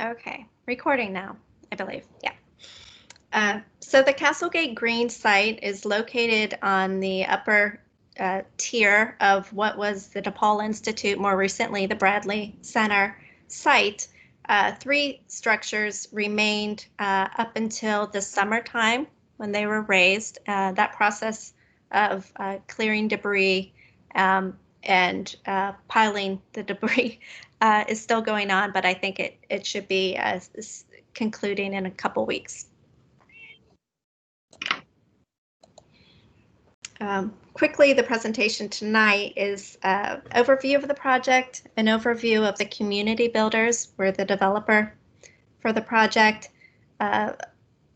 Okay, recording now, I believe. Yeah. So the Castlegate Green site is located on the upper tier of what was the DePaul Institute, more recently the Bradley Center site. Three structures remained up until the summertime when they were raised. That process of clearing debris and piling the debris is still going on, but I think it should be concluding in a couple weeks. Quickly, the presentation tonight is an overview of the project, an overview of the community builders. We're the developer for the project,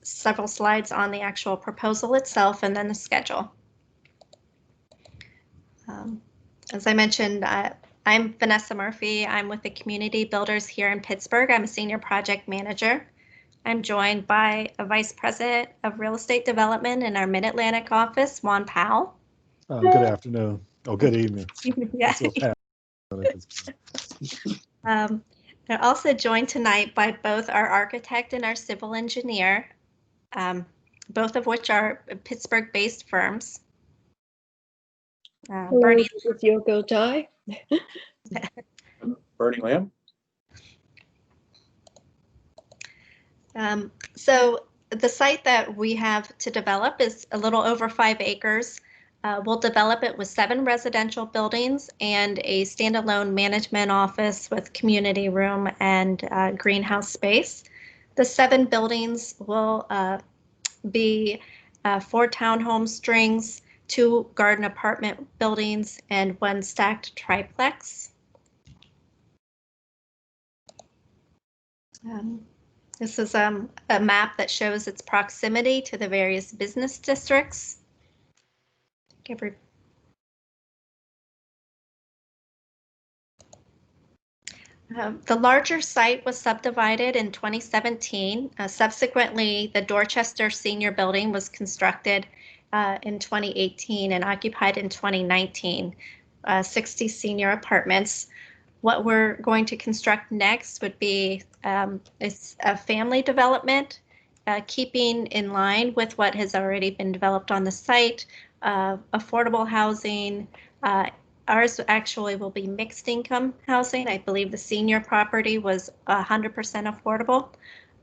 several slides on the actual proposal itself, and then the schedule. As I mentioned, I'm Vanessa Murphy. I'm with the community builders here in Pittsburgh. I'm a senior project manager. I'm joined by a vice president of real estate development in our Mid-Atlantic office, Juan Powell. Good afternoon. Oh, good evening. Yeah. They're also joined tonight by both our architect and our civil engineer, both of which are Pittsburgh-based firms. Bernie with Yoko Dye. Bernie Lamb. So the site that we have to develop is a little over 5 acres. We'll develop it with 7 residential buildings and a standalone management office with community room and greenhouse space. The 7 buildings will be 4 townhome strings, 2 garden apartment buildings, and 1 stacked triplex. This is a map that shows its proximity to the various business districts. The larger site was subdivided in 2017. Subsequently, the Dorchester Senior Building was constructed in 2018 and occupied in 2019, 60 senior apartments. What we're going to construct next would be it's a family development, keeping in line with what has already been developed on the site, affordable housing. Ours actually will be mixed income housing. I believe the senior property was 100% affordable.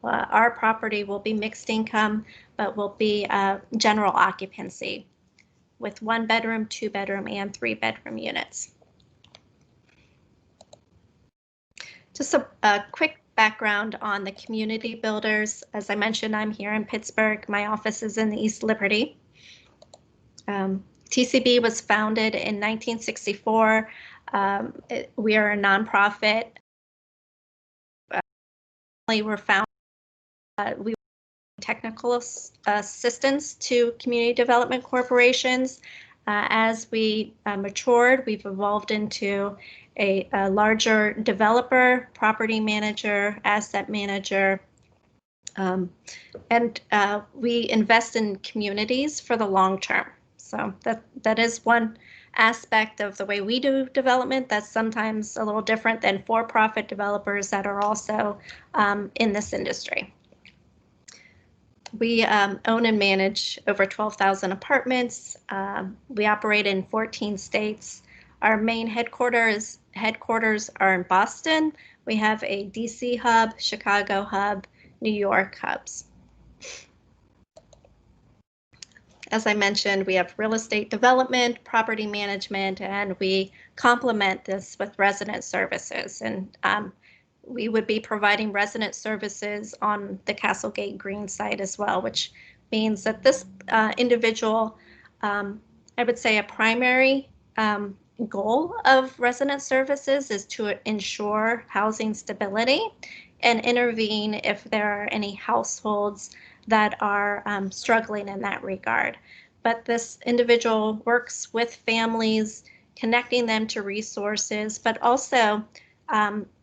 Our property will be mixed income, but will be general occupancy with 1 bedroom, 2 bedroom, and 3 bedroom units. Just a quick background on the community builders. As I mentioned, I'm here in Pittsburgh. My office is in the East Liberty. TCB was founded in 1964. We are a nonprofit. We were founded. We technical assistance to community development corporations. As we matured, we've evolved into a larger developer, property manager, asset manager, and we invest in communities for the long term. So that is one aspect of the way we do development that's sometimes a little different than for-profit developers that are also in this industry. We own and manage over 12,000 apartments. We operate in 14 states. Our main headquarters are in Boston. We have a DC hub, Chicago hub, New York hubs. As I mentioned, we have real estate development, property management, and we complement this with resident services. And we would be providing resident services on the Castlegate Green site as well, which means that this individual, I would say a primary goal of resident services is to ensure housing stability and intervene if there are any households that are struggling in that regard. But this individual works with families, connecting them to resources, but also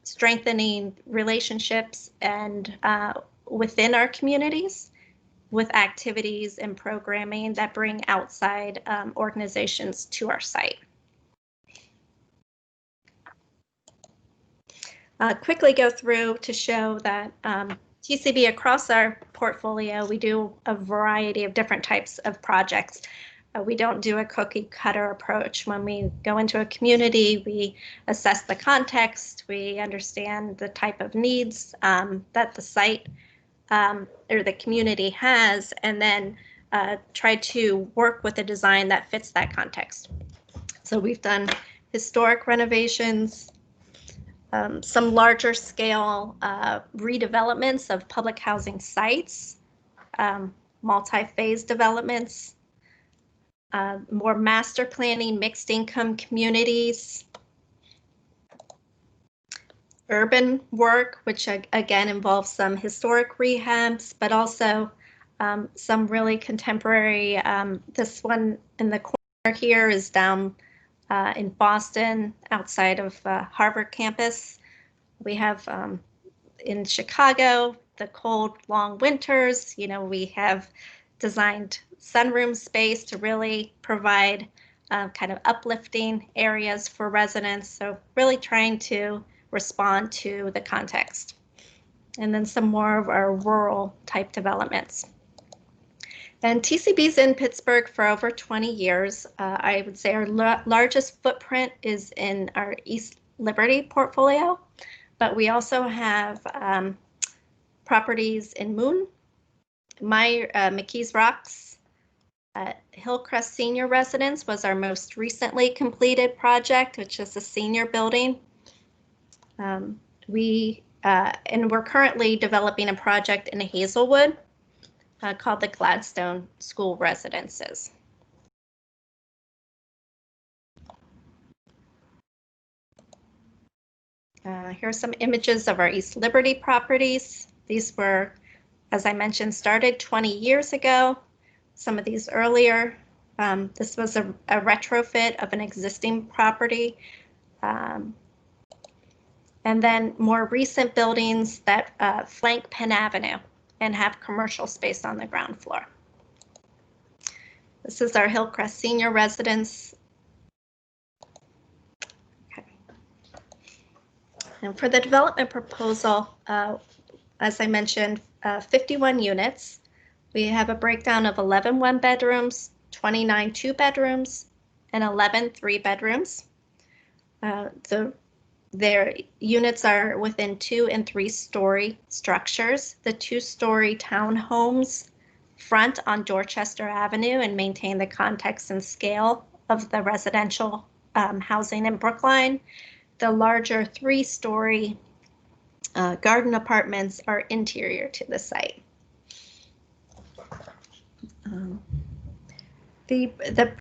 strengthening relationships and within our communities with activities and programming that bring outside organizations to our site. quickly go through to show that TCB across our portfolio, we do a variety of different types of projects. We don't do a cookie cutter approach. When we go into a community, we assess the context, we understand the type of needs that the site or the community has, and then try to work with a design that fits that context. So we've done historic renovations, some larger scale redevelopments of public housing sites, multi-phase developments, more master planning, mixed income communities, urban work, which again involves some historic rehabs, but also some really contemporary. This one in the corner here is down in Boston, outside of Harvard campus. We have in Chicago, the cold, long winters. You know, we have designed sunroom space to really provide kind of uplifting areas for residents. So really trying to respond to the context. And then some more of our rural type developments. And TCB's in Pittsburgh for over 20 years. I would say our largest footprint is in our East Liberty portfolio, but we also have properties in Moon, McKees Rocks, Hillcrest Senior Residence was our most recently completed project, which is a senior building. And we're currently developing a project in Hazelwood called the Gladstone School Residences. Here are some images of our East Liberty properties. These were, as I mentioned, started 20 years ago. Some of these earlier. This was a retrofit of an existing property. And then more recent buildings that flank Penn Avenue and have commercial space on the ground floor. This is our Hillcrest Senior Residence. Okay. And for the development proposal, as I mentioned, 51 units. We have a breakdown of 11 one-bedrooms, 29 two-bedrooms, and 11 three-bedrooms. Their units are within 2- and 3-story structures. The 2-story townhomes front on Dorchester Avenue and maintain the context and scale of the residential housing in Brookline. The larger 3-story garden apartments are interior to the site. The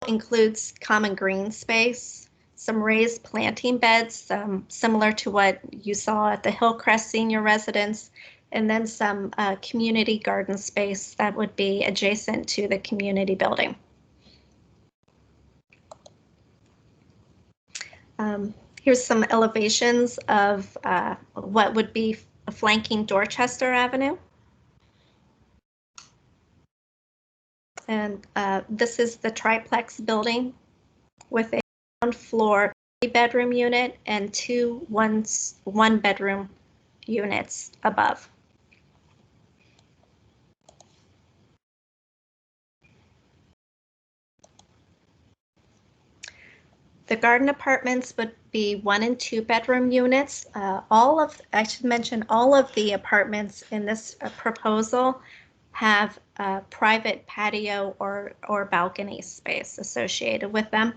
includes common green space, some raised planting beds, similar to what you saw at the Hillcrest Senior Residence, and then some community garden space that would be adjacent to the community building. Here's some elevations of what would be flanking Dorchester Avenue. And this is the triplex building with a ground floor 3-bedroom unit and 2 one-bedroom units above. The garden apartments would be 1- and 2-bedroom units. I should mention, all of the apartments in this proposal have private patio or balcony space associated with them.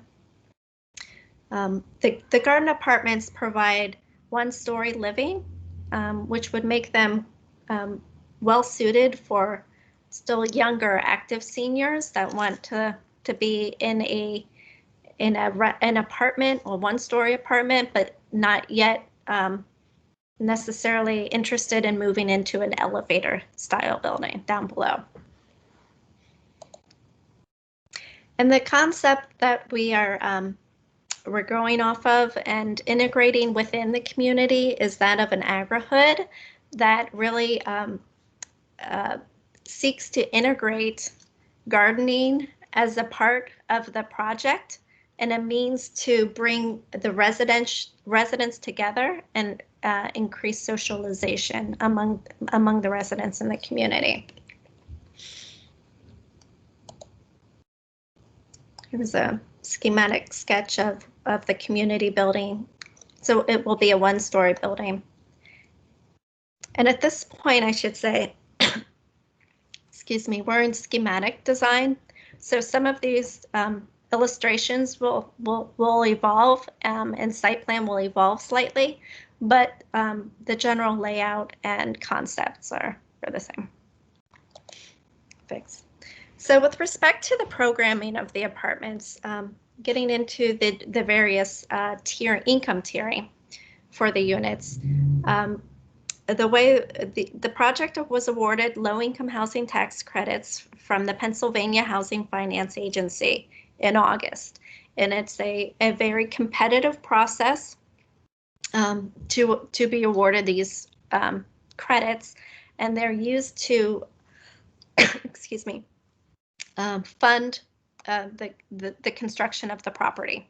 The garden apartments provide 1-story living, which would make them well suited for still younger active seniors that want to be in an apartment or 1-story apartment, but not yet necessarily interested in moving into an elevator style building down below. And the concept that we're going off of and integrating within the community is that of an agri-hood that really seeks to integrate gardening as a part of the project and a means to bring the residents together and increase socialization among the residents in the community. Here's a schematic sketch of the community building. So it will be a one-story building. And at this point, I should say, excuse me, we're in schematic design. So some of these illustrations will evolve and site plan will evolve slightly, but the general layout and concepts are the same. Thanks. So with respect to the programming of the apartments, getting into the various income tiering for the units, the way the project was awarded low-income housing tax credits from the Pennsylvania Housing Finance Agency in August. And it's a very competitive process to be awarded these credits. And they're used to, excuse me, fund the construction of the property.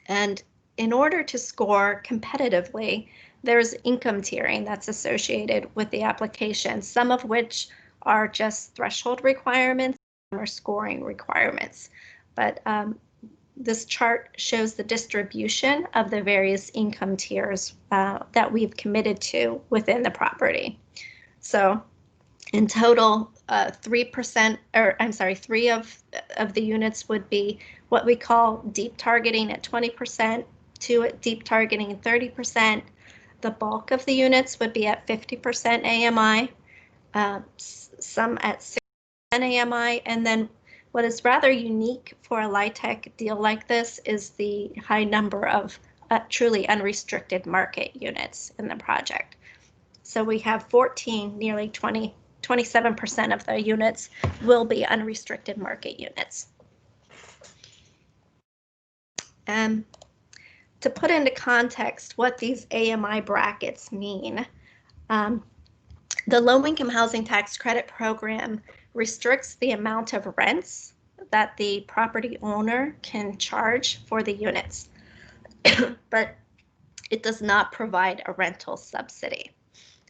And in order to score competitively, there's income tiering that's associated with the application, some of which are just threshold requirements or scoring requirements. But this chart shows the distribution of the various income tiers that we've committed to within the property. So in total, 3%, or I'm sorry, 3 of the units would be what we call deep targeting at 20%, 2 at deep targeting 30%. The bulk of the units would be at 50% AMI, some at 6% AMI, and then what is rather unique for a LIHTC deal like this is the high number of truly unrestricted market units in the project. So we have 14, nearly 27% of the units will be unrestricted market units. To put into context what these AMI brackets mean, the low-income housing tax credit program restricts the amount of rents that the property owner can charge for the units, but it does not provide a rental subsidy.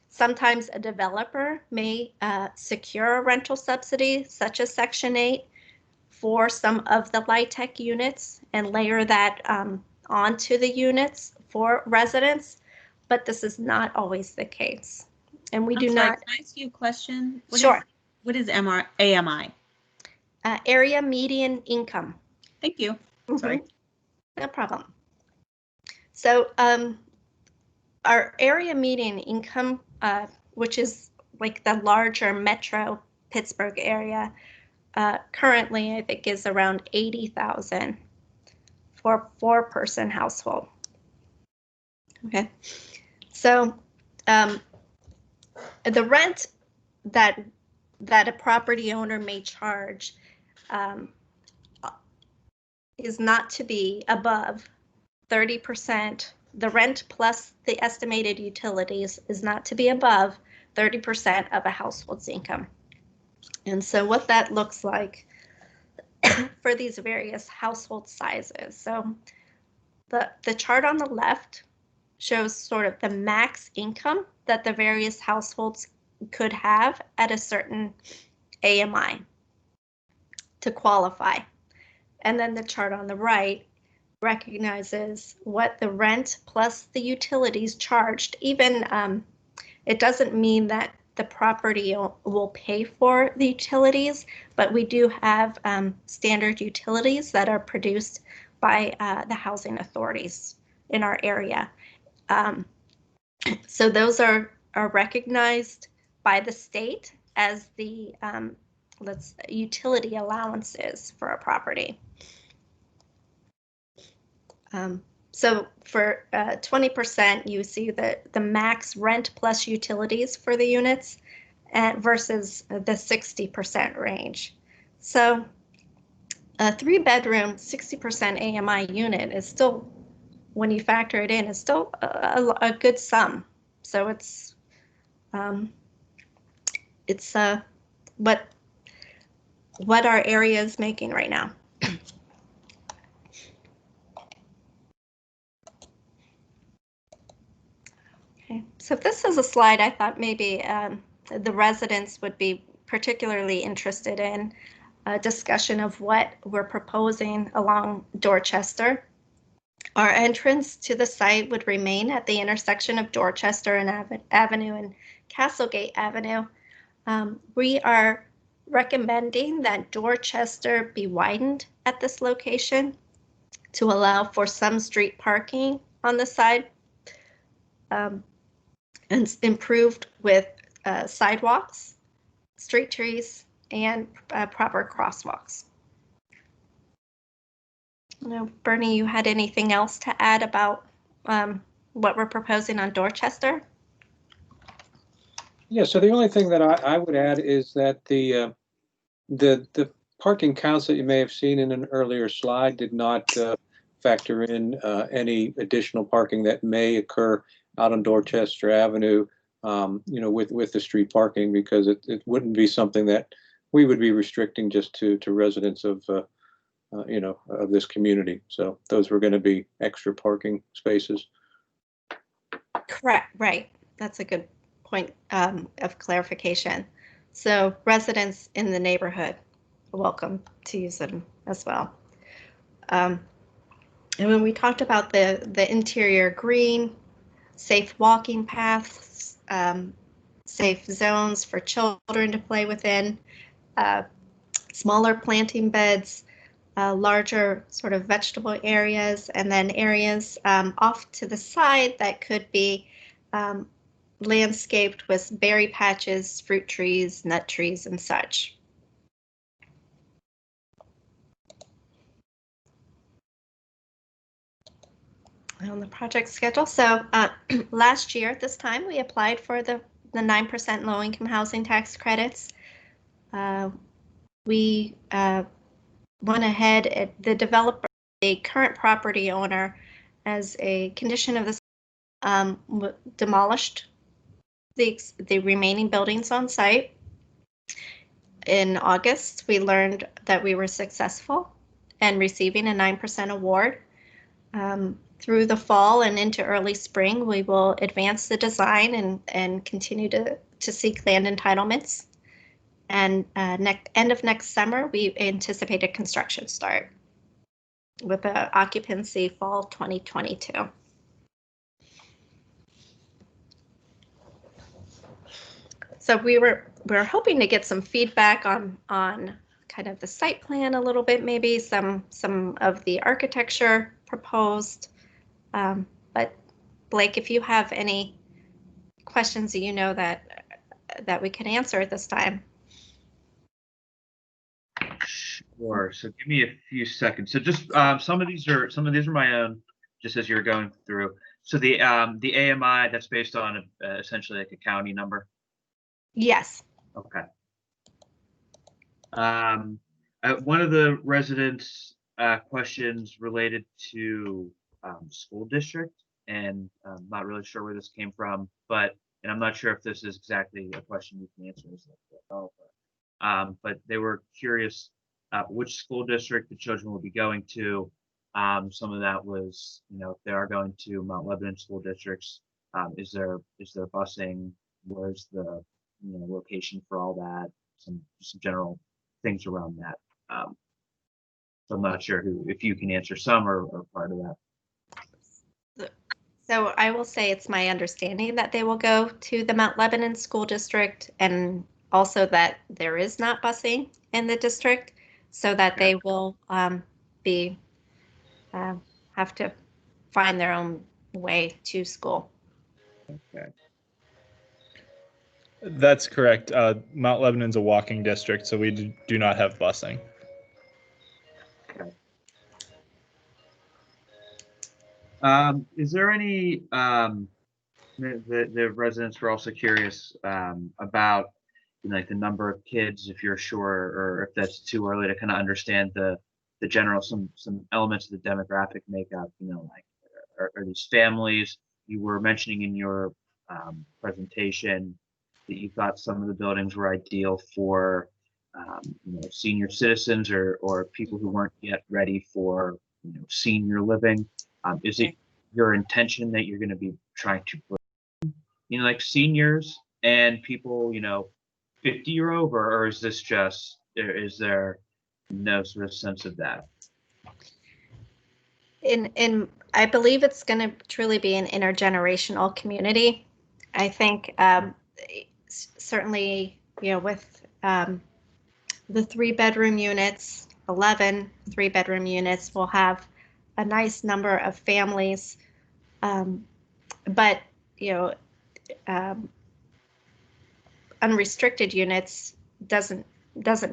Sometimes a developer may secure a rental subsidy, such as Section 8, for some of the LIHTC units and layer that onto the units for residents, but this is not always the case. And we do not. Can I ask you a question? Sure. What is AMI? Area median income. Thank you. Sorry. No problem. So our area median income, which is like the larger metro Pittsburgh area, currently I think is around 80,000 for a 4-person household. Okay, so the rent that a property owner may charge is not to be above 30%. The rent plus the estimated utilities is not to be above 30% of a household's income. And so what that looks like for these various household sizes. So the chart on the left shows sort of the max income that the various households could have at a certain AMI to qualify. And then the chart on the right recognizes what the rent plus the utilities charged. Even it doesn't mean that the property will pay for the utilities, but we do have standard utilities that are produced by the housing authorities in our area. So those are recognized by the state as the utility allowances for a property. So for 20%, you see the max rent plus utilities for the units versus the 60% range. So a 3-bedroom, 60% AMI unit is still, when you factor it in, is still a good sum. So it's what our area is making right now. Okay. So this is a slide I thought maybe the residents would be particularly interested in, a discussion of what we're proposing along Dorchester. Our entrance to the site would remain at the intersection of Dorchester and Avenue and Castlegate Avenue. We are recommending that Dorchester be widened at this location to allow for some street parking on the side, and improved with sidewalks, street trees, and proper crosswalks. Now, Bernie, you had anything else to add about what we're proposing on Dorchester? Yeah, so the only thing that I would add is that the parking counts that you may have seen in an earlier slide did not factor in any additional parking that may occur out on Dorchester Avenue, with the street parking, because it wouldn't be something that we would be restricting just to residents of of this community. So those were going to be extra parking spaces. Correct, right. That's a good point of clarification. So residents in the neighborhood are welcome to use them as well. And when we talked about the interior green, safe walking paths, safe zones for children to play within, smaller planting beds, larger sort of vegetable areas, and then areas off to the side that could be landscaped with berry patches, fruit trees, nut trees, and such. On the project schedule, so last year at this time we applied for the 9% low-income housing tax credits. We went ahead, the developer, the current property owner, as a condition of this, demolished the remaining buildings on site. In August, we learned that we were successful in receiving a 9% award. Through the fall and into early spring, we will advance the design and continue to seek land entitlements. And end of next summer, we anticipate a construction start with an occupancy fall 2022. So we're hoping to get some feedback on kind of the site plan a little bit, maybe some of the architecture proposed. But Blake, if you have any questions that we can answer at this time. Sure. So give me a few seconds. So just some of these are my own, just as you're going through. So the AMI, that's based on essentially like a county number. Yes. Okay. One of the residents' questions related to school district, and I'm not really sure where this came from, and I'm not sure if this is exactly a question you can answer as a developer. But they were curious which school district the children will be going to. Some of that was, if they are going to Mount Lebanon school districts, is there busing? Where's the location for all that? Some general things around that. So I'm not sure if you can answer some or part of that. So I will say it's my understanding that they will go to the Mount Lebanon school district, and also that there is not busing in the district, so that they will have to find their own way to school. Okay. That's correct. Mount Lebanon's a walking district, so we do not have busing. Is there any, the residents were also curious about like the number of kids, if you're sure, or if that's too early to kind of understand the general, some elements of the demographic makeup, like are these families? You were mentioning in your presentation that you thought some of the buildings were ideal for senior citizens or people who weren't yet ready for senior living. Is it your intention that you're going to be trying to bring like seniors and people, 50 or over, or is this just, is there no sort of sense of that? I believe it's going to truly be an intergenerational community. I think certainly, with the 3-bedroom units, 11 3-bedroom units, will have a nice number of families. But, unrestricted units doesn't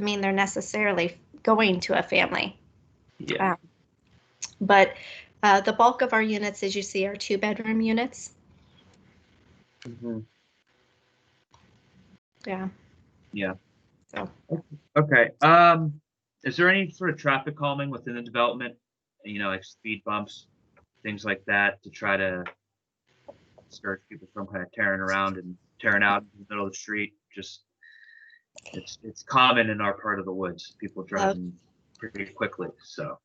mean they're necessarily going to a family. Yeah. But the bulk of our units, as you see, are 2-bedroom units. Mhm. Yeah. Yeah. So. Okay. Is there any sort of traffic calming within the development? Like speed bumps, things like that, to try to discourage people from kind of tearing around and tearing out in the middle of the street? Just it's common in our part of the woods. People driving pretty quickly. So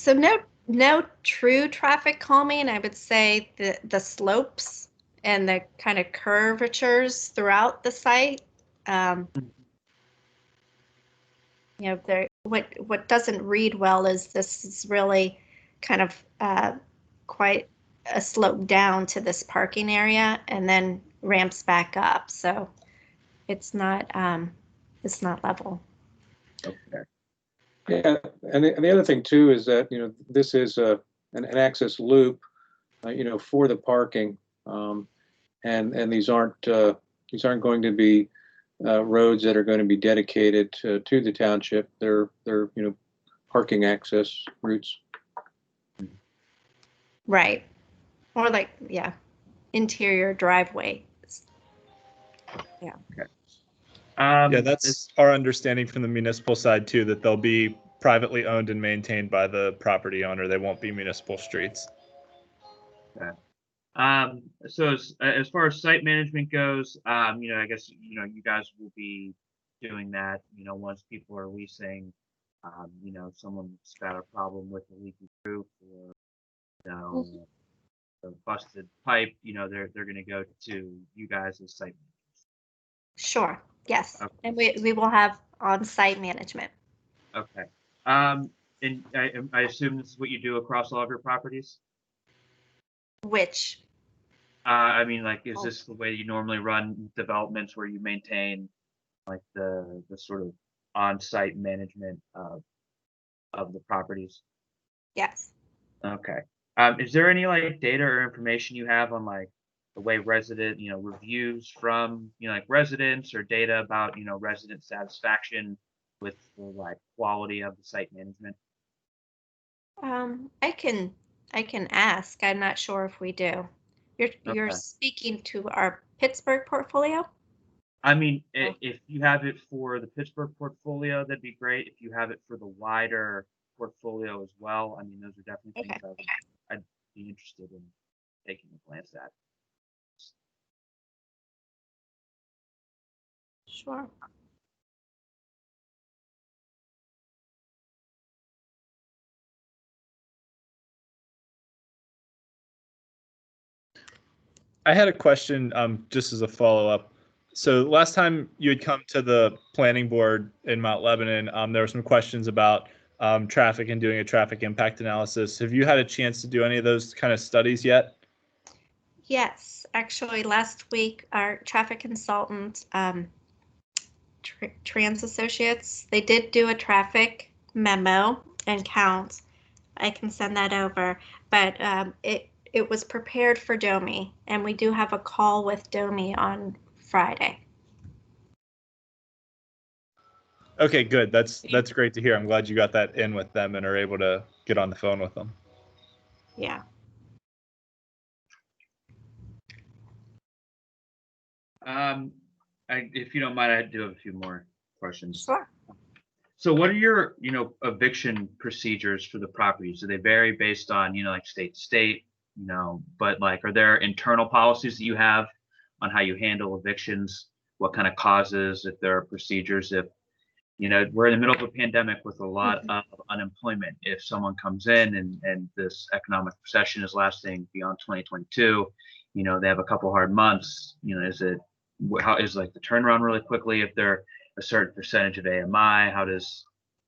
No true traffic calming. I would say the slopes and the kind of curvatures throughout the site. What doesn't read well is this is really kind of quite a slope down to this parking area and then ramps back up. So it's not level. okay. Yeah, and the other thing too is that, this is an access loop, for the parking, and these aren't going to be roads that are going to be dedicated to the township. They're parking access routes. Right. Or interior driveway. Yeah. Okay. Yeah, that's our understanding from the municipal side too, that they'll be privately owned and maintained by the property owner. They won't be municipal streets. Okay. So as far as site management goes, I guess, you guys will be doing that, once people are leasing, someone's got a problem with a leaky roof or, a busted pipe, they're going to go to you guys as site managers. Sure. Yes. Okay. And we will have on-site management. Okay. And I assume this is what you do across all of your properties? Which? I mean, is this the way you normally run developments, where you maintain like the sort of on-site management of the properties? Yes. Okay. Is there any data or information you have on the way resident, reviews from, residents, or data about, resident satisfaction with the quality of the site management? I can ask. I'm not sure if we do. You're Okay. speaking to our Pittsburgh portfolio? I mean, if you have it for the Pittsburgh portfolio, that'd be great. If you have it for the wider portfolio as well, I mean, those are definitely things I'd be interested in taking a glance at. Sure. I had a question, just as a follow-up. So last time you had come to the planning board in Mount Lebanon, there were some questions about traffic and doing a traffic impact analysis. Have you had a chance to do any of those kind of studies yet? Yes, actually, last week our traffic consultant, Trans Associates, they did do a traffic memo and count. I can send that over, but it was prepared for Domi, and we do have a call with Domi on Friday. Okay, good. That's great to hear. I'm glad you got that in with them and are able to get on the phone with them. Yeah. If you don't mind, I do have a few more questions. Sure. So what are your, eviction procedures for the properties? Do they vary based on, state to state, but are there internal policies that you have on how you handle evictions? What kind of causes, if there are procedures, if You know, we're in the middle of a pandemic with a lot of unemployment. If someone comes in and this economic recession is lasting beyond 2022, you know, they have a couple hard months, you know, how is like the turnaround really quickly if they're a certain percentage of AMI? How does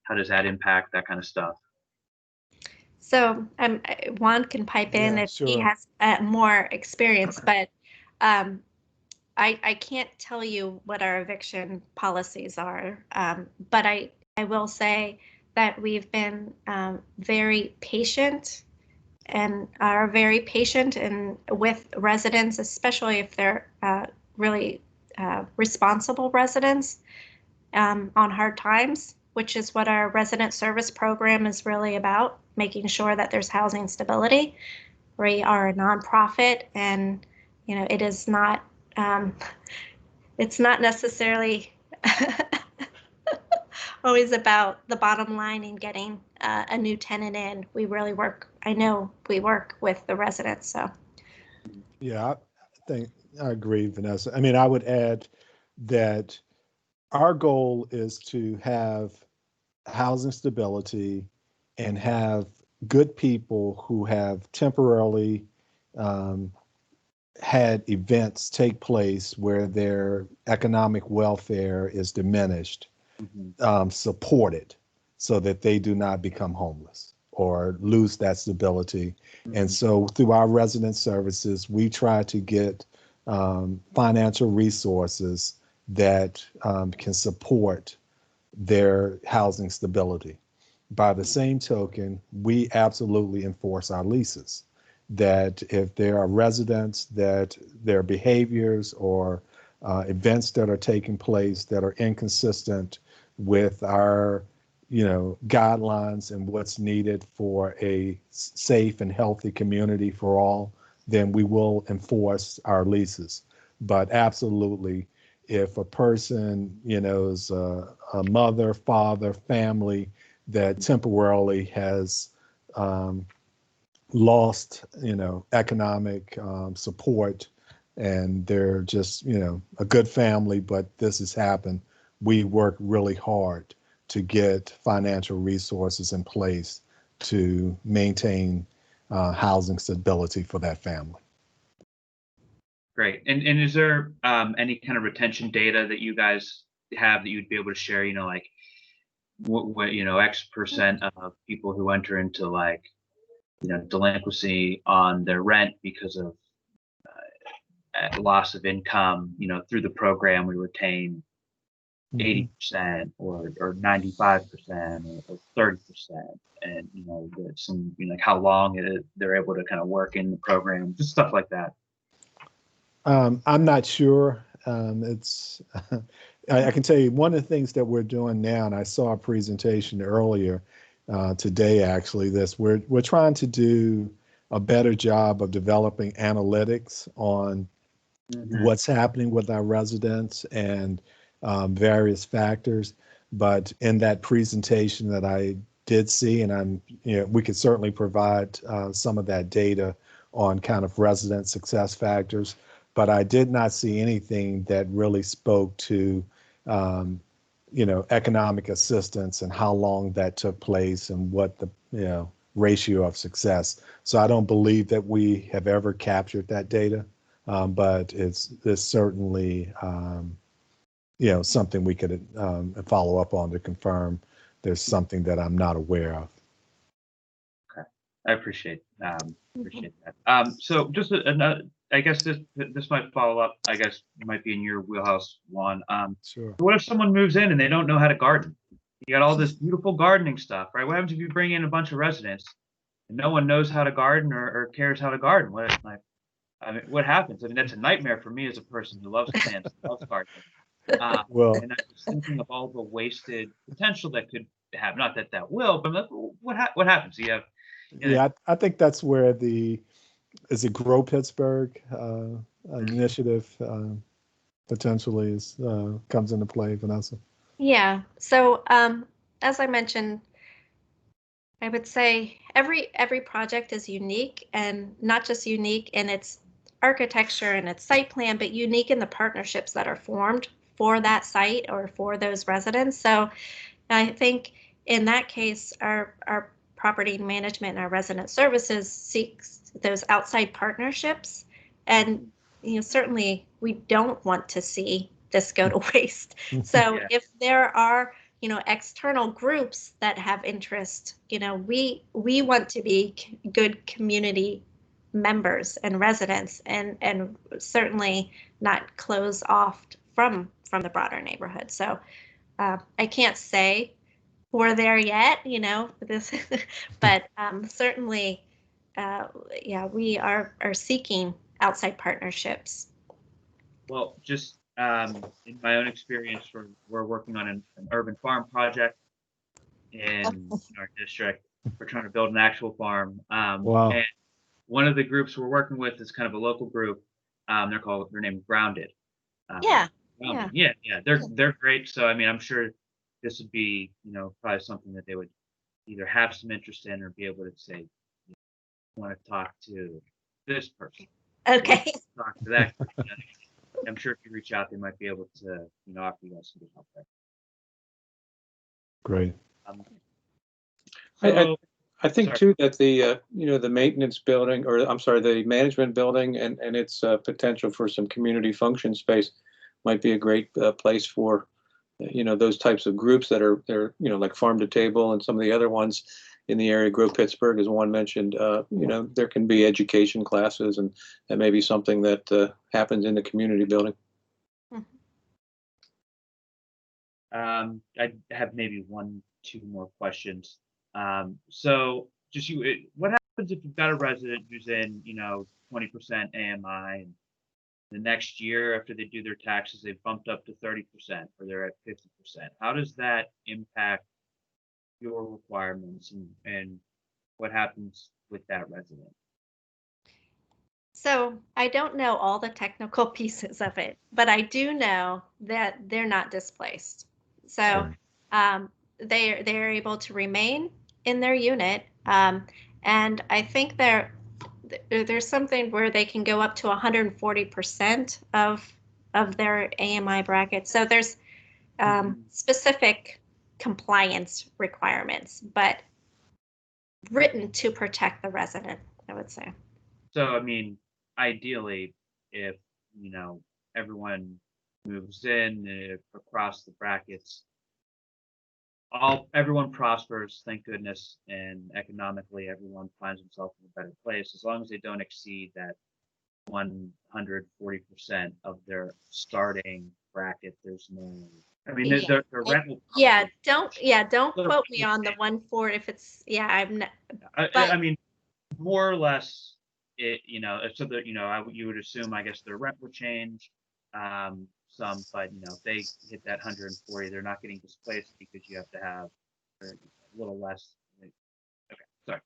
that impact that kind of stuff? So Juan can pipe in Yeah, if he sure. has more experience, but I can't tell you what our eviction policies are, but I will say that we've been very patient and are very patient and with residents, especially if they're really responsible residents on hard times, which is what our resident service program is really about, making sure that there's housing stability. We are a nonprofit, and you know it is not. It's not necessarily always about the bottom line and getting a new tenant in. We really work. I know we work with the residents. So Yeah, I think I agree, Vanessa. I mean, I would add that our goal is to have housing stability and have good people who have temporarily had events take place where their economic welfare is diminished, supported so that they do not become homeless or lose that stability. And so through our resident services, we try to get financial resources that can support their housing stability. By the same token, we absolutely enforce our leases, that if there are residents that their behaviors or events that are taking place that are inconsistent with our guidelines and what's needed for a safe and healthy community for all, then we will enforce our leases. But absolutely, if a person, is a mother, father, family that temporarily has lost, economic support, and they're just, a good family, but this has happened, we work really hard to get financial resources in place to maintain housing stability for that family. Great. And is there any kind of retention data that you guys have that you'd be able to share? You know, like what X% of people who enter into like delinquency on their rent because of loss of income. You know, through the program we retain 80% or 95% or 30%, and some like how long they're able to kind of work in the program, just stuff like that. I'm not sure. It's I can tell you one of the things that we're doing now, and I saw a presentation earlier today actually. We're trying to do a better job of developing analytics on what's happening with our residents and various factors. But in that presentation that I did see, and we could certainly provide some of that data on kind of resident success factors. But I did not see anything that really spoke to, economic assistance and how long that took place and what the, ratio of success. So I don't believe that we have ever captured that data, but it's certainly, something we could follow up on to confirm there's something that I'm not aware of. Okay, I appreciate that. So just another. I guess this might follow up. I guess it might be in your wheelhouse, Juan. Sure. What if someone moves in and they don't know how to garden? You got all this beautiful gardening stuff, right? What happens if you bring in a bunch of residents and no one knows how to garden or cares how to garden? What happens? I mean, that's a nightmare for me as a person who loves plants, loves gardening. Well, and I'm just thinking of all the wasted potential that could happen. Not that that will, but what happens? You have. Yeah, I think that's where is it Grow Pittsburgh initiative potentially comes into play, Vanessa? yeah. So as I mentioned, I would say every project is unique, and not just unique in its architecture and its site plan, but unique in the partnerships that are formed for that site or for those residents. So I think in that case, our property management and our resident services seeks those outside partnerships. And certainly we don't want to see this go to waste. So Yeah. if there are external groups that have interest, we want to be good community members and residents, and certainly not close off from the broader neighborhood. So I can't say we're there yet, this, but certainly, yeah, we are seeking outside partnerships. Well, just in my own experience, we're working on an urban farm project in our district. We're trying to build an actual farm. Wow. And one of the groups we're working with is kind of a local group. Their name is Grounded. Yeah. Grounded. Yeah. They're great. So I mean, I'm sure this would be probably something that they would either have some interest in or be able to say, want to talk to this person. Okay. Talk to that person. I'm sure if you reach out, they might be able to, offer you guys some good help there. Great. I think Sorry. too that the the maintenance building, or I'm sorry, the management building and its potential for some community function space might be a great place for those types of groups that are there, like Farm to Table and some of the other ones in the area. Grow Pittsburgh is one mentioned. There can be education classes, and that may be something that happens in the community building. I have maybe 1-2 more questions. So just what happens if you've got a resident who's in, 20% AMI, and the next year after they do their taxes, they've bumped up to 30%, or they're at 50%. How does that impact your requirements, and what happens with that resident? So I don't know all the technical pieces of it, but I do know that they're not displaced. So they're able to remain in their unit, and I think there's something where they can go up to 140% of their AMI bracket. So there's specific compliance requirements, but written to protect the resident, I would say. So, I mean, ideally, if, everyone moves in across the brackets, everyone prospers, thank goodness, and economically everyone finds themselves in a better place, as long as they don't exceed that 140% of their starting bracket. There's no, I mean, the rent will don't quote me on the 1/4 if it's, I'm not, I mean, more or less, so that, you would assume, I guess, their rent would change some, but, if they hit that 140, they're not getting displaced because you have to have a little less. Okay, sorry.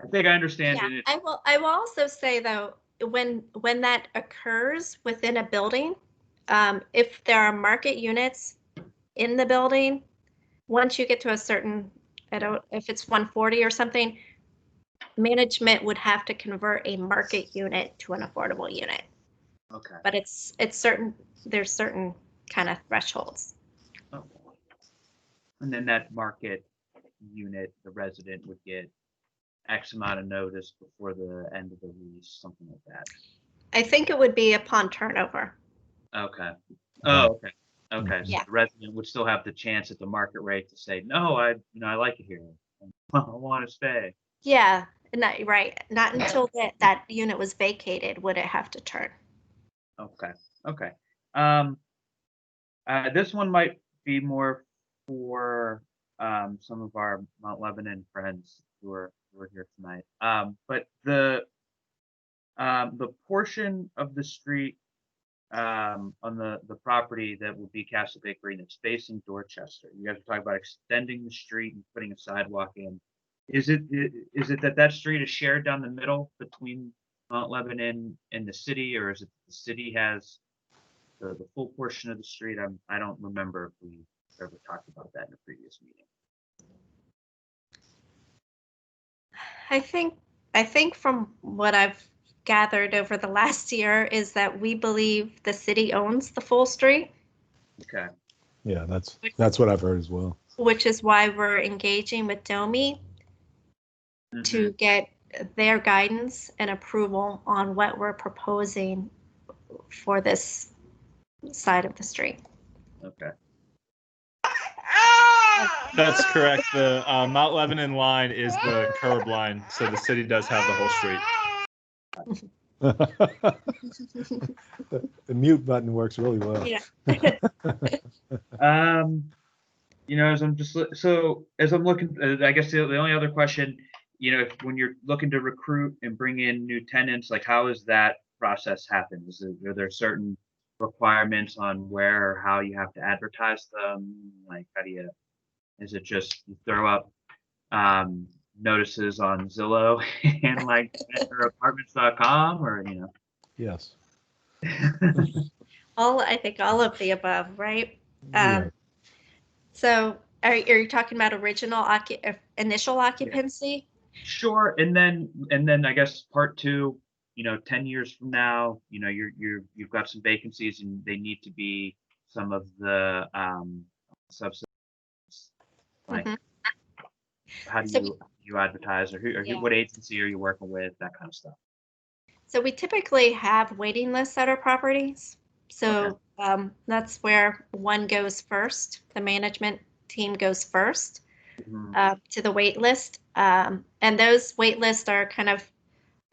I think I understand. Yeah, I will also say, though, when that occurs within a building, if there are market units in the building, once you get to a certain, if it's 140 or something, management would have to convert a market unit to an affordable unit. Okay. But it's certain, there's certain kind of thresholds. Okay. And then that market unit, the resident would get X amount of notice before the end of the lease, something like that. I think it would be upon turnover. Okay. Oh, okay. Okay. So Yeah. the resident would still have the chance at the market rate to say, no, I like it here. I want to stay. Yeah, not right. Not until that unit was vacated would it have to turn. Okay. Okay. This one might be more for some of our Mount Lebanon friends who are here tonight. But the portion of the street on the property that will be Castlegate Green that's facing Dorchester, you guys are talking about extending the street and putting a sidewalk in. Is it that street is shared down the middle between Mount Lebanon and the city, or is it the city has the full portion of the street? I don't remember if we ever talked about that in a previous meeting. I think from what I've gathered over the last year is that we believe the city owns the full street. Okay. Yeah, that's what I've heard as well. which is why we're engaging with DOMI to get their guidance and approval on what we're proposing for this side of the street. Okay. That's correct. The Mount Lebanon line is the curb line, so the city does have the whole street. The mute button works really well. Yeah. As I'm as I'm looking, I guess the only other question, when you're looking to recruit and bring in new tenants, like how is that process happen? Are there certain requirements on where or how you have to advertise them? Like is it just you throw up notices on Zillow and like apartments.com or Yes. I think all of the above, right? Yeah. So are you talking about initial occupancy? Sure. And then I guess part two, 10 years from now, you've got some vacancies and they need to be some of the subsidies. Like how do you advertise or what agency are you working with, that kind of stuff. So we typically have waiting lists at our properties. So that's where one goes first. The management team goes first to the wait list. And those wait lists are kind of,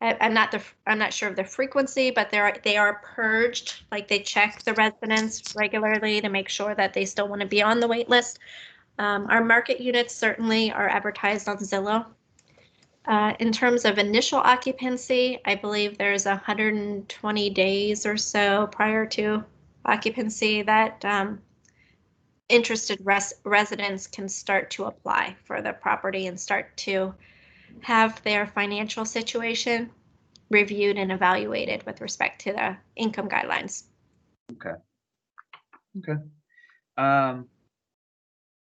I'm not sure of the frequency, but they are purged. Like they check the residents regularly to make sure that they still want to be on the wait list. Our market units certainly are advertised on Zillow. In terms of initial occupancy, I believe there's 120 days or so prior to occupancy that interested residents can start to apply for the property and start to have their financial situation reviewed and evaluated with respect to the income guidelines. Okay.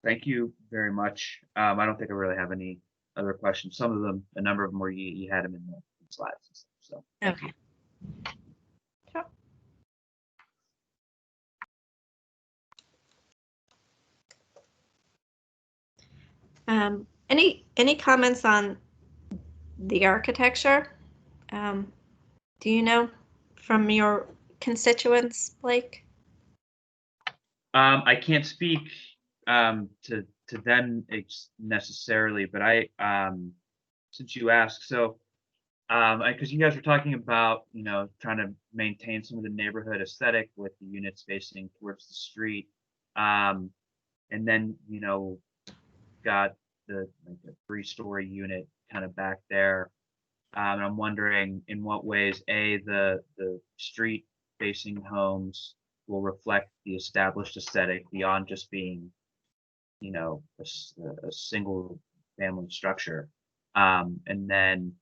Thank you very much. I don't think I really have any other questions. Some of them, a number of them where you had them in the slides and stuff. So okay. Sure. Any comments on the architecture? Do you know from your constituents, Blake? I can't speak to them necessarily, but since you asked, so because you guys were talking about trying to maintain some of the neighborhood aesthetic with the units facing towards the street, and then got the 3-story unit kind of back there. And I'm wondering in what ways the street facing homes will reflect the established aesthetic beyond just being a single family structure, and then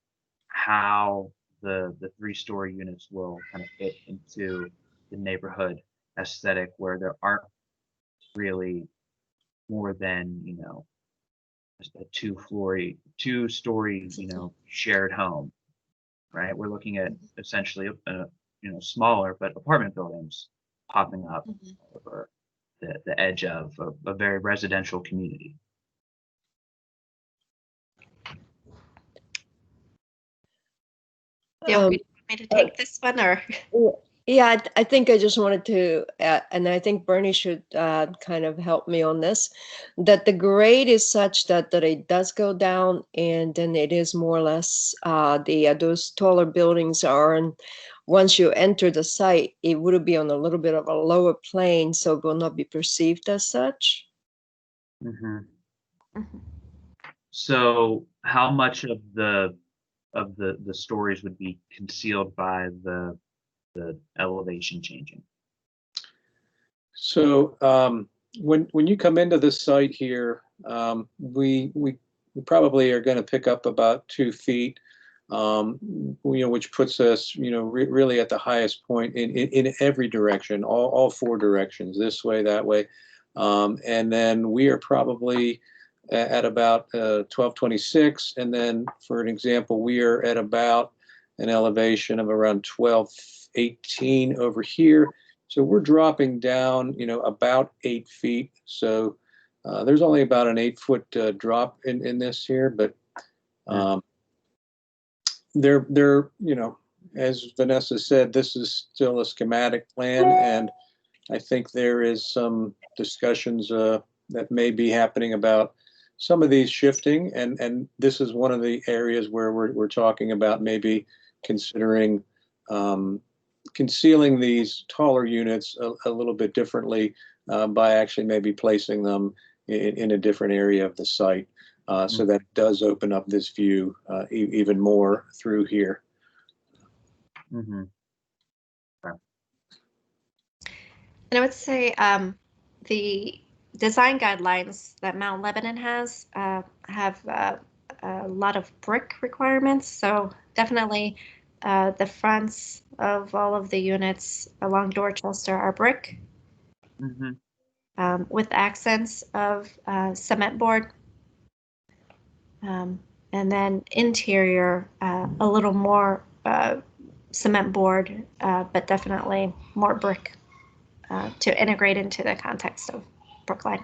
how the 3-story units will kind of fit into the neighborhood aesthetic where there aren't really more than just a 2-story shared home, right? We're looking at essentially smaller but apartment buildings popping up over the edge of a very residential community. Do you want me to take this one or? Yeah, I think I just wanted to, and I think Bernie should kind of help me on this, that the grade is such that it does go down, and then it is more or less those taller buildings are, and once you enter the site, it would be on a little bit of a lower plane, so it will not be perceived as such. So how much of the stories would be concealed by the elevation changing? So when you come into the site here, we probably are going to pick up about 2 feet, which puts us really at the highest point in every direction, all 4 directions, this way, that way, and then we are probably at about 1226, and then for an example, we are at about an elevation of around 1218 over here, So we're dropping down, about 8 feet. So there's only about an 8-foot drop in this here, but they're, as Vanessa said, this is still a schematic plan, and I think there is some discussions that may be happening about some of these shifting, and this is one of the areas where we're talking about maybe considering concealing these taller units a little bit differently by actually maybe placing them in a different area of the site, so that it does open up this view even more through here. Mm-hmm. And I would say the design guidelines that Mount Lebanon has have a lot of brick requirements. So definitely the fronts of all of the units along Dorchester are brick, with accents of cement board. And then interior, a little more cement board, but definitely more brick to integrate into the context of Brookline.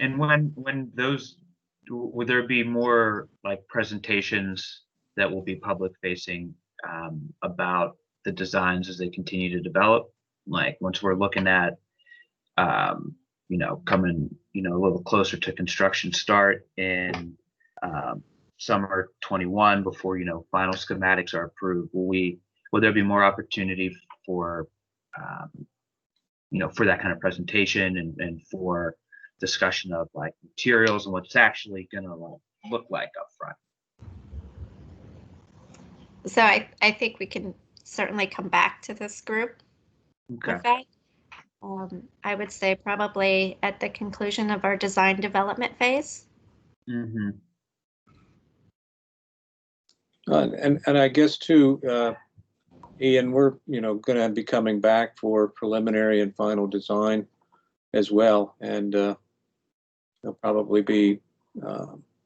And when those, would there be more like presentations that will be public facing about the designs as they continue to develop? Like once we're looking at, coming, a little closer to construction start in summer 21 before, final schematics are approved, will there be more opportunity for, for that kind of presentation and for discussion of like materials and what's actually going to look like up front? So I think we can certainly come back to this group with that. I would say probably at the conclusion of our design development phase. Mm-hmm. And I guess too, Ian, we're going to be coming back for preliminary and final design as well, and there'll probably be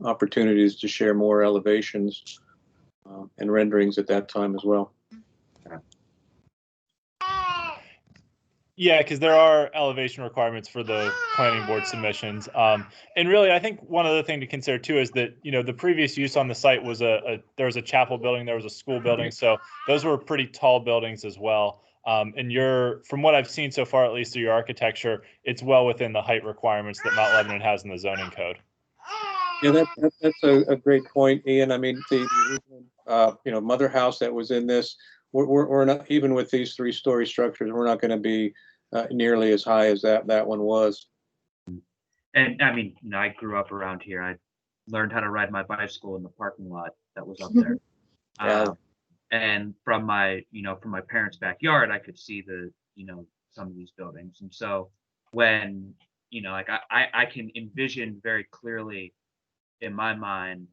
opportunities to share more elevations and renderings at that time as well. Yeah, because there are elevation requirements for the planning board submissions. And really, I think one other thing to consider too is that, the previous use on the site was there was a chapel building, there was a school building. So those were pretty tall buildings as well. And from what I've seen so far, at least through your architecture, it's well within the height requirements that Mount Lebanon has in the zoning code. Yeah, that's a great point, Ian. I mean, the mother house that was in this, we're not, even with these 3-story structures, we're not going to be nearly as high as that one was. And I mean, I grew up around here. I learned how to ride my bicycle in the parking lot that was up there. Yeah. And from my parents' backyard, I could see some of these buildings. And so when, like I can envision very clearly in my mind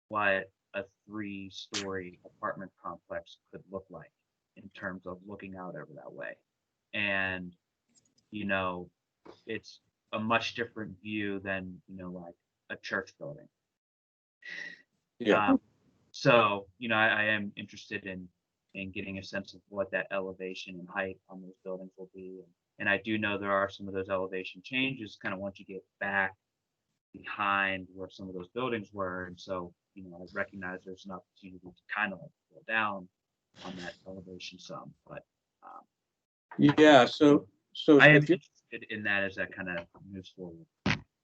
what a 3-story apartment complex could look like in terms of looking out over that way. And, it's a much different view than, like a church building. Yeah. So, I am interested in getting a sense of what that elevation and height on those buildings will be. And I do know there are some of those elevation changes kind of once you get back behind where some of those buildings were. And so, I recognize there's an opportunity to kind of go down on that elevation some, but Yeah, so I am if you're, interested in that as that kind of moves forward.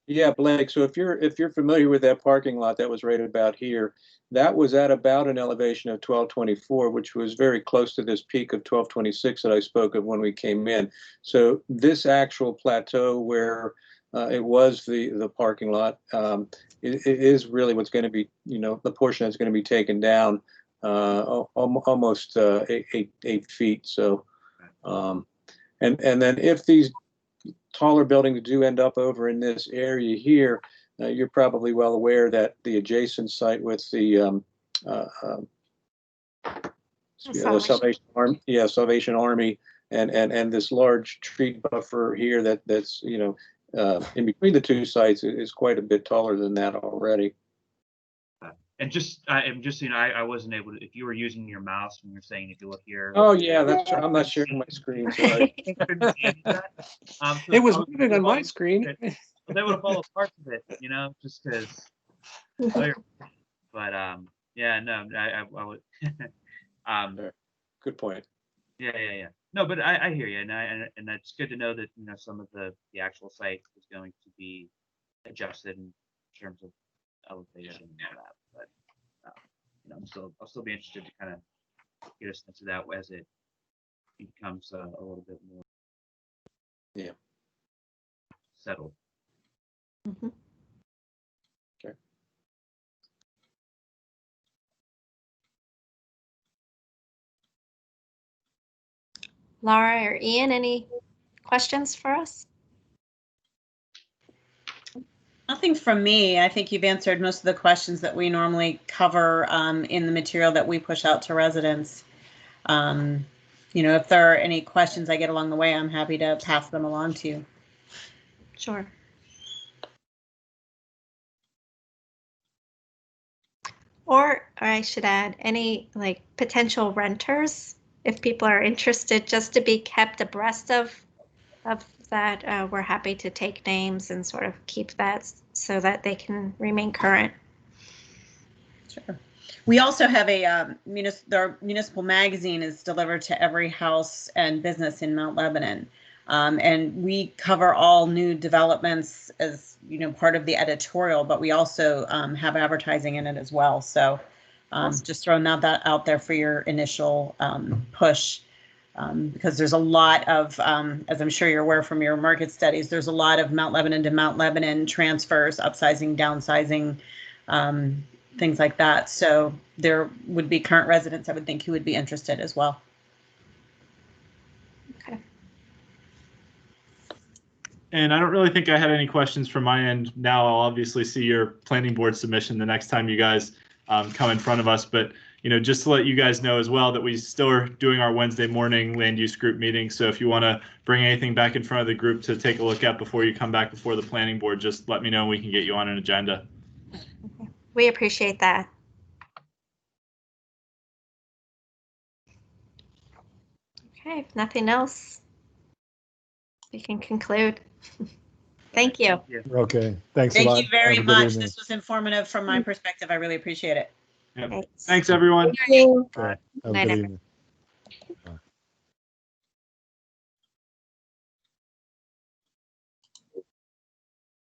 yeah, Blake, so if you're familiar with that parking lot that was right about here, that was at about an elevation of 1224, which was very close to this peak of 1226 that I spoke of when we came in. So this actual plateau where it was the parking lot, it is really what's going to be, the portion that's going to be taken down almost 8 feet. So, and then if these taller buildings do end up over in this area here, you're probably well aware that the adjacent site with the Salvation Army and this large tree buffer here that's in between the two sites is quite a bit taller than that already. And just so you know, I wasn't able to. If you were using your mouse when you're saying, if you look here. Oh, yeah, that's, I'm not sharing my screen, sorry. I couldn't see any of that. So It was I was moving on my able screen. to- I was able to follow parts of it, you know, just because. But yeah, no, I would. Good point. Yeah. No, but I hear you, and that's good to know that some of the actual site is going to be adjusted in terms of elevation and all that. But I'll still be interested to kind of get a sense of that as it becomes a little bit more settled. Mhm. Okay. Laura or Ian, any questions for us? Nothing from me. I think you've answered most of the questions that we normally cover in the material that we push out to residents. If there are any questions I get along the way, I'm happy to pass them along to you. Sure. Or I should add, any like potential renters, if people are interested, just to be kept abreast of that, we're happy to take names and sort of keep that so that they can remain current. Sure. We also have our municipal magazine is delivered to every house and business in Mount Lebanon. And we cover all new developments as, part of the editorial, but we also have advertising in it as well. So just throwing that out there for your initial push. Because there's a lot of, as I'm sure you're aware from your market studies, there's a lot of Mount Lebanon to Mount Lebanon transfers, upsizing, downsizing, things like that. So there would be current residents, I would think, who would be interested as well. Okay. And I don't really think I had any questions from my end. Now I'll obviously see your planning board submission the next time you guys come in front of us. But just to let you guys know as well that we still are doing our Wednesday morning land use group meeting. So if you want to bring anything back in front of the group to take a look at before you come back before the planning board, just let me know and we can get you on an agenda. Okay. We appreciate that. Okay, if nothing else, we can conclude. Thank you. Okay, thanks a lot. Thank you very Have a good much. evening. This was informative from my perspective. I really appreciate it. Yep. Thanks. Thanks, everyone. Okay, have a Night, good evening.